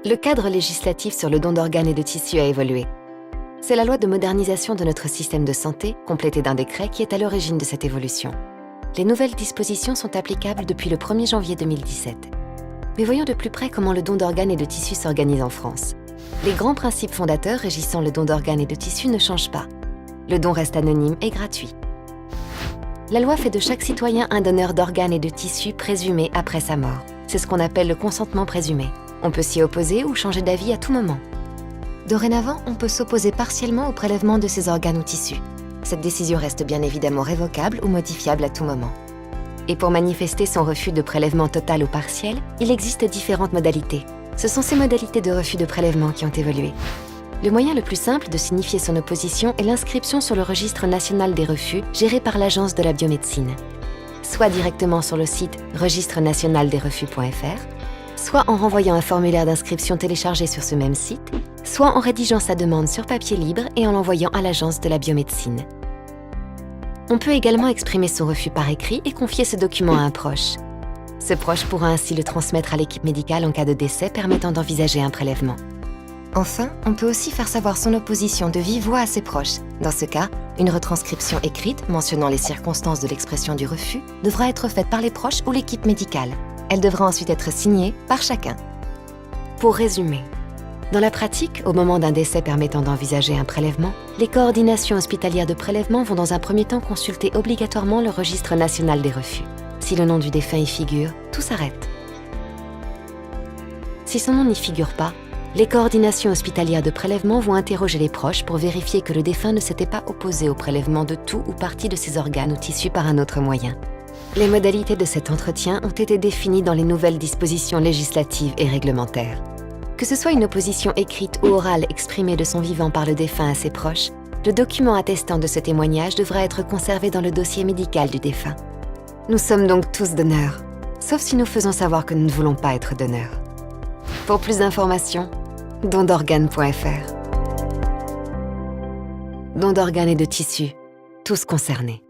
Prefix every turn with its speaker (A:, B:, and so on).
A: Le cadre législatif sur le don d'organes et de tissus a évolué. C'est la loi de modernisation de notre système de santé, complétée d'un décret, qui est à l'origine de cette évolution. Les nouvelles dispositions sont applicables depuis le 1er janvier 2017. Mais voyons de plus près comment le don d'organes et de tissus s'organise en France. Les grands principes fondateurs régissant le don d'organes et de tissus ne changent pas. Le don reste anonyme et gratuit. La loi fait de chaque citoyen un donneur d'organes et de tissus présumé après sa mort. C'est ce qu'on appelle le consentement présumé. On peut s'y opposer ou changer d'avis à tout moment. Dorénavant, on peut s'opposer partiellement au prélèvement de ces organes ou tissus. Cette décision reste bien évidemment révocable ou modifiable à tout moment. Et pour manifester son refus de prélèvement total ou partiel, il existe différentes modalités. Ce sont ces modalités de refus de prélèvement qui ont évolué. Le moyen le plus simple de signifier son opposition est l'inscription sur le registre national des refus géré par l'Agence de la biomédecine. Soit directement sur le site registre-national-des-refus.fr, soit en renvoyant un formulaire d'inscription téléchargé sur ce même site, soit en rédigeant sa demande sur papier libre et en l'envoyant à l'Agence de la biomédecine. On peut également exprimer son refus par écrit et confier ce document à un proche. Ce proche pourra ainsi le transmettre à l'équipe médicale en cas de décès permettant d'envisager un prélèvement. Enfin, on peut aussi faire savoir son opposition de vive voix à ses proches. Dans ce cas, une retranscription écrite mentionnant les circonstances de l'expression du refus devra être faite par les proches ou l'équipe médicale. Elle devra ensuite être signée par chacun. Pour résumer, dans la pratique, au moment d'un décès permettant d'envisager un prélèvement, les coordinations hospitalières de prélèvement vont dans un premier temps consulter obligatoirement le registre national des refus. Si le nom du défunt y figure, tout s'arrête. Si son nom n'y figure pas, les coordinations hospitalières de prélèvement vont interroger les proches pour vérifier que le défunt ne s'était pas opposé au prélèvement de tout ou partie de ses organes ou tissus par un autre moyen. Les modalités de cet entretien ont été définies dans les nouvelles dispositions législatives et réglementaires. Que ce soit une opposition écrite ou orale exprimée de son vivant par le défunt à ses proches, le document attestant de ce témoignage devra être conservé dans le dossier médical du défunt. Nous sommes donc tous donneurs, sauf si nous faisons savoir que nous ne voulons pas être donneurs. Pour plus d'informations, dondorganes.fr. Don d'organes et de tissus, tous concernés.